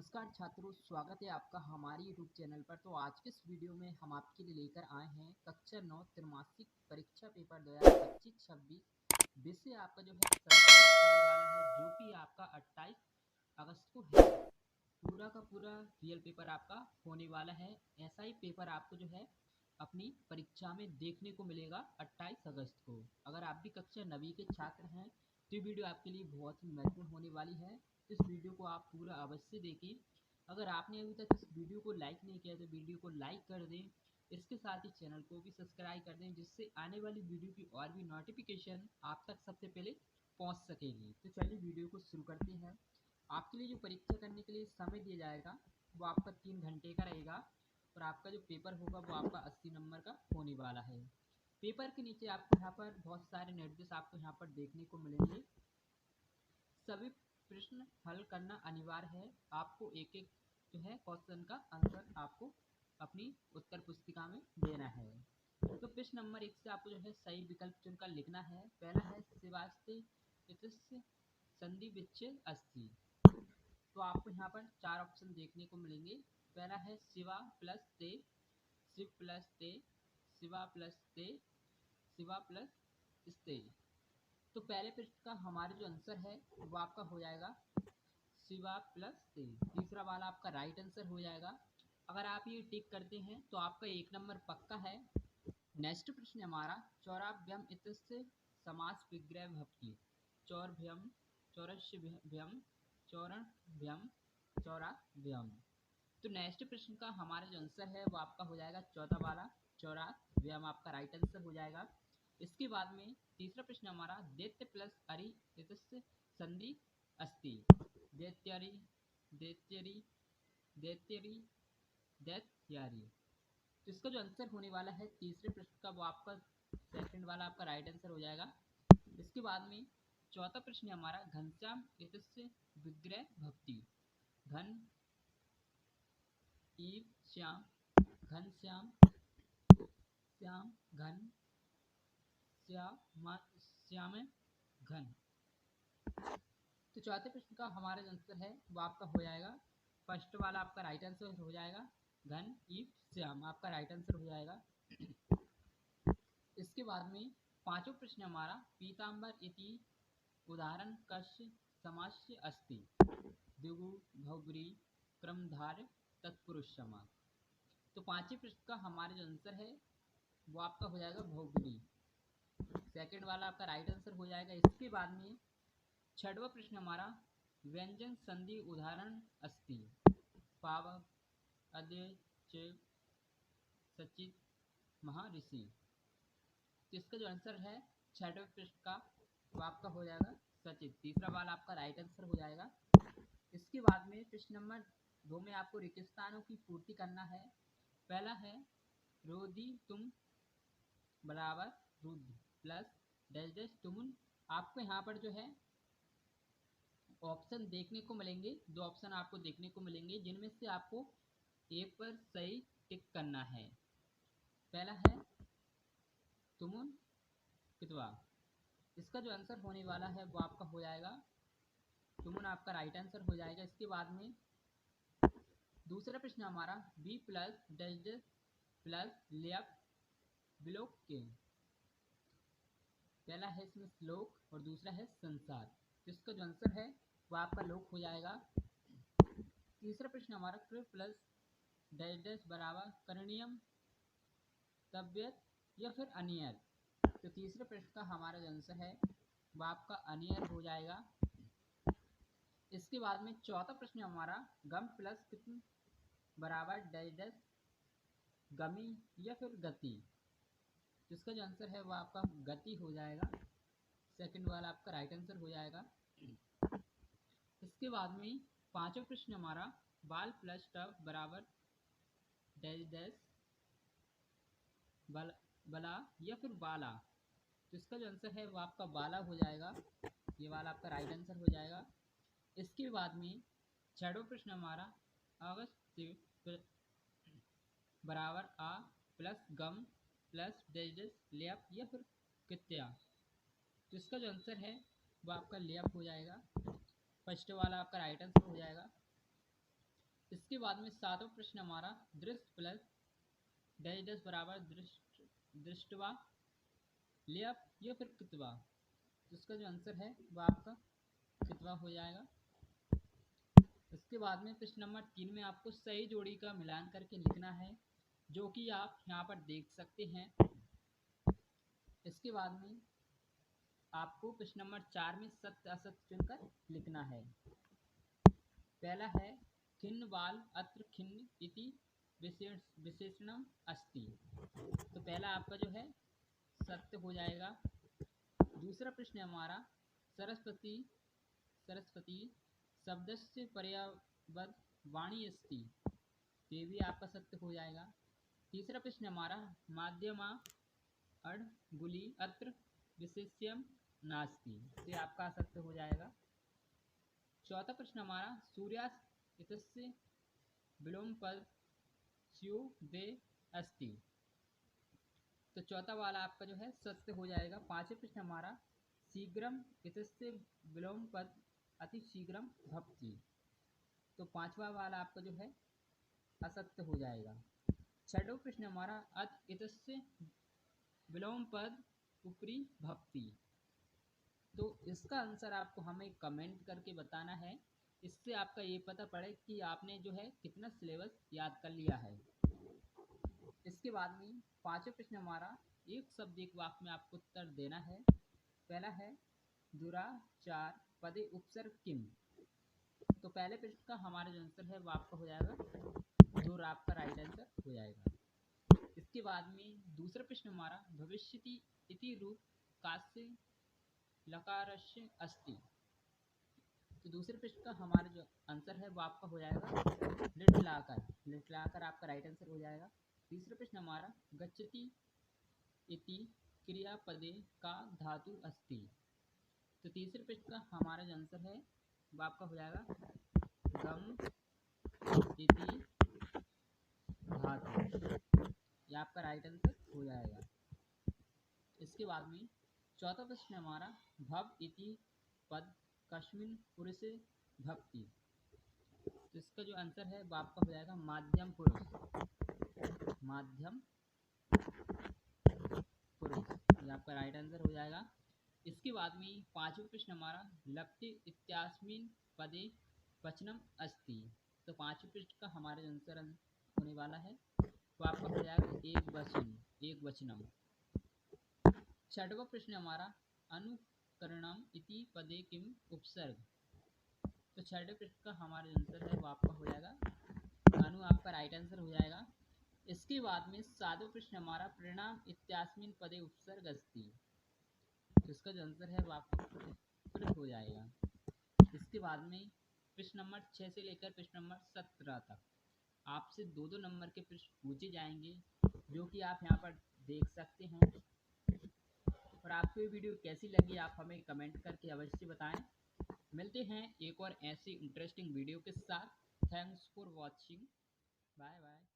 नमस्कार छात्रों, स्वागत है आपका हमारे यूट्यूब चैनल पर। तो आज के इस वीडियो में हम आपके लिए लेकर आए हैं कक्षा 9 त्रैमासिक परीक्षा पेपर 2025-26 विषय आपका जो है संस्कृत होने वाला है, जो कि आपका 28 अगस्त को है। पूरा का पूरा रियल पेपर आपका होने वाला है। ऐसा ही पेपर आपको जो है अपनी परीक्षा में देखने को मिलेगा 28 अगस्त को। अगर आप भी कक्षा 9वीं के छात्र हैं तो ये वीडियो आपके लिए बहुत ही महत्वपूर्ण होने वाली है। इस वीडियो को आप पूरा अवश्य देखें। अगर आपने अभी तक इस वीडियो को लाइक नहीं किया तो वीडियो को लाइक कर दें। इसके साथ ही चैनल को भी सब्सक्राइब कर दें, जिससे आने वाली वीडियो की और भी नोटिफिकेशन आप तक सबसे पहले पहुंच सकेगी। तो चलिए वीडियो को शुरू करते हैं। आपके लिए जो परीक्षा करने के लिए समय दिया जाएगा वो आपका 3 घंटे का रहेगा और आपका जो पेपर होगा वो आपका 80 नंबर का होने वाला है। पेपर के नीचे आपको यहाँ पर बहुत सारे निर्देश आपको यहाँ पर देखने को मिलेंगे। सभी प्रश्न हल करना अनिवार्य है। आपको एक एक जो है क्वेश्चन का आंसर आपको अपनी उत्तर पुस्तिका में देना है। तो प्रश्न नंबर 1 से आपको जो है सही विकल्प चुनकर लिखना है। पहला है शिवास्ते संधि विच्छेद अस्थि। तो आपको यहाँ पर 4 ऑप्शन देखने को मिलेंगे। पहला है शिवा प्लस ते, शिव प्लस ते, शिवा प्लस ते, शिवा प्लस स्ते। तो पहले प्रश्न का हमारा जो आंसर है वो आपका हो जाएगा शिवा प्लस ते। तीसरा वाला आपका राइट आंसर हो जाएगा। अगर आप ये टिक करते हैं तो आपका 1 नंबर पक्का है। नेक्स्ट प्रश्न हमारा चौराभ्यम इत्यस्य समास विग्रह भवति। चौरभ्यम, चौरस्यभ्यम, चौरणभ्यम, चौराभ्यम। तो नेक्स्ट प्रश्न का हमारा जो आंसर है वो आपका हो जाएगा चौथा वाला चौराभ्यम, आपका राइट आंसर हो जाएगा। इसके बाद में तीसरा प्रश्न हमारा दैत्य प्लस अरि इत्यस्य संधि अस्ति। दैत्यरि, दैत्यरि, दैत्यरि, दैत्यारि। तो इसका जो आंसर होने वाला है तीसरे प्रश्न का वो आपका सेकंड वाला आपका राइट आंसर हो जाएगा। इसके बाद में चौथा प्रश्न हमारा घनश्याम इत्यस्य विग्रह भवति। घन ईव श्याम, घनश्याम, श्याम घन, श्याम श्याम घन। तो चौथे प्रश्न का हमारा आंसर है वो आपका हो जाएगा फर्स्ट वाला आपका राइट आंसर हो जाएगा। घन ईव श्याम आपका राइट आंसर हो जाएगा। इसके बाद में पांचों प्रश्न हमारा पीताम्बर इति उदाहरण कस्य समास्य अस्ति। द्विगु बहुब्री क्रमधार तत्पुरुष समास। तो पांचवें प्रश्न का हमारा जो आंसर है वो आपका हो जाएगा बहुब्री। सेकंड वाला आपका राइट आंसर हो जाएगा। इसके बाद में छठवां प्रश्न हमारा व्यंजन संधि उदाहरण अस्ति। पावक, अद्य, चेव, सचित, महर्षि। तो इसका जो आंसर है छठवें प्रश्न का वो आपका हो जाएगा सचित। तीसरा वाला आपका राइट आंसर हो जाएगा। इसके बाद में प्रश्न नंबर 2 में आपको रिक्त स्थानों की पूर्ति करना है। पहला है रोधी तुम बराबर रुद्ध प्लस डैश डैश तुमुन। आपको यहाँ पर जो है ऑप्शन देखने को मिलेंगे। 2 ऑप्शन आपको देखने को मिलेंगे जिनमें से आपको एक पर सही टिक करना है। पहला है तुमुन कितवा। इसका जो आंसर होने वाला है वो आपका हो जाएगा तुमुन, आपका राइट आंसर हो जाएगा। इसके बाद में दूसरा प्रश्न हमारा B plus dash dash plus left block के। पहला है इसमें श्लोक और दूसरा है संसार। तो इसका जो आंसर है वो आपका लोक हो जाएगा। तीसरा प्रश्न हमारा कृ प्लस डैश डैश बराबर करणीयम तबियत या फिर अनियर। तो तीसरे प्रश्न का हमारा जो आंसर है वो आपका अनियर हो जाएगा। इसके बाद में चौथा प्रश्न हमारा गम प्लस कितन बराबर डैश डैश गमी या फिर गति। जिसका जो आंसर है वो आपका गति हो जाएगा। सेकंड वाला आपका राइट आंसर हो जाएगा। इसके बाद में पांचवा प्रश्न हमारा बाल प्लस टफ बराबर डैश डैश बला या फिर बाला। तो इसका जो आंसर है वो आपका बाला हो जाएगा। ये वाला आपका राइट आंसर हो जाएगा। इसके बाद में छठवां प्रश्न हमारा अवश्य बराबर आ प्लस गम प्लस डैश डैश लेप या फिर कित्या। तो इसका जो आंसर है वो आपका लेप हो जाएगा। फर्स्ट वाला आपका राइट आंसर हो जाएगा। इसके बाद में सातवां प्रश्न हमारा दृष्ट प्लस डैश डैश बराबर दृष्टवा लेप या फिर कितवा। तो इसका जो आंसर है वह आपका कितवा हो जाएगा। इसके बाद में प्रश्न नंबर 3 में आपको सही जोड़ी का मिलान करके लिखना है, जो कि आप यहाँ पर देख सकते हैं। इसके बाद में आपको प्रश्न नंबर 4 में सत्य असत्य चुनकर लिखना है। पहला है खिन्न बाल अत्र खिन्न इति विशेषणम अस्ति। तो पहला आपका जो है सत्य हो जाएगा। दूसरा प्रश्न हमारा सरस्वती शब्दस्य पर्यायवद वाणी अस्ति। ये भी आपका सत्य हो जाएगा। तीसरा प्रश्न हमारा माध्यमा अड़गुली अत्र विशेष्यम नास्ति। ये आपका सत्य हो जाएगा। चौथा प्रश्न हमारा सूर्यास्त इतस्य विलोम पद स्यु दे अस्ति। तो चौथा वाला आपका जो है सत्य हो जाएगा। पांचवें प्रश्न हमारा शीघ्रम इतस्य विलोम पद अति शीघ्रम भवति। तो पांचवा वाला आपका जो है असत्य हो जाएगा। छठवां प्रश्न हमारा अत इतस्य विलोम पद उपरी भवति। तो इसका आंसर आपको हमें कमेंट करके बताना है। इससे आपका ये पता पड़े कि आपने जो है कितना सिलेबस याद कर लिया है। इसके बाद में पांचवें प्रश्न हमारा एक शब्द एक वाक्य में आपको उत्तर देना है। पहला है दुराचार पदे उपसर्ग किम। तो पहले प्रश्न का हमारा जो आंसर है वो आपका हो जाएगा दूर, आपका राइट आंसर हो जाएगा। इसके बाद में दूसरा प्रश्न हमारा भविष्यति इति रूप कास्य लकारस्य अस्ति। तो दूसरे प्रश्न का हमारा जो आंसर है वो आपका हो जाएगा लिटलाकर आपका राइट आंसर हो जाएगा। तीसरा प्रश्न हमारा गच्छति इति क्रियापदे का धातु अस्ति। तो तीसरे प्रश्न का हमारा जो आंसर है वो आपका हो जाएगा गम इति धातु। ये आपका राइट आंसर हो जाएगा। इसके बाद में चौथा प्रश्न हमारा भव इति पद कस्मिन् पुरुषे भवति। तो इसका जो आंसर है वो आपका हो जाएगा माध्यम पुरुष। ये आपका राइट आंसर हो जाएगा। इसके बाद में पांचवा प्रश्न हमारा लप्ति इत्यास्मिन् पदे वचनम अस्ति। तो पांचवें प्रश्न का हमारा आंसर होने वाला है तो आपका हो जाएगा एक वचनम। छठवां प्रश्न हमारा अनुकरणम इति पदे किम उपसर्ग। तो छठे प्रश्न का हमारा आंसर है वो आपका हो जाएगा अनु, आपका राइट आंसर हो जाएगा। इसके बाद में सातवां प्रश्न हमारा परिणाम इत्यास्मिन् पदे उपसर्ग अस्ति। तो इसका जो आंसर है वो आपका कृत हो जाएगा। इसके बाद में प्रश्न नंबर 6 से लेकर प्रश्न नंबर 17 तक आपसे दो नंबर के प्रश्न पूछे जाएंगे, जो कि आप यहाँ पर देख सकते हैं। और आपको ये वीडियो कैसी लगी आप हमें कमेंट करके अवश्य बताएं। मिलते हैं एक और ऐसी इंटरेस्टिंग वीडियो के साथ। Thanks for watching. Bye bye.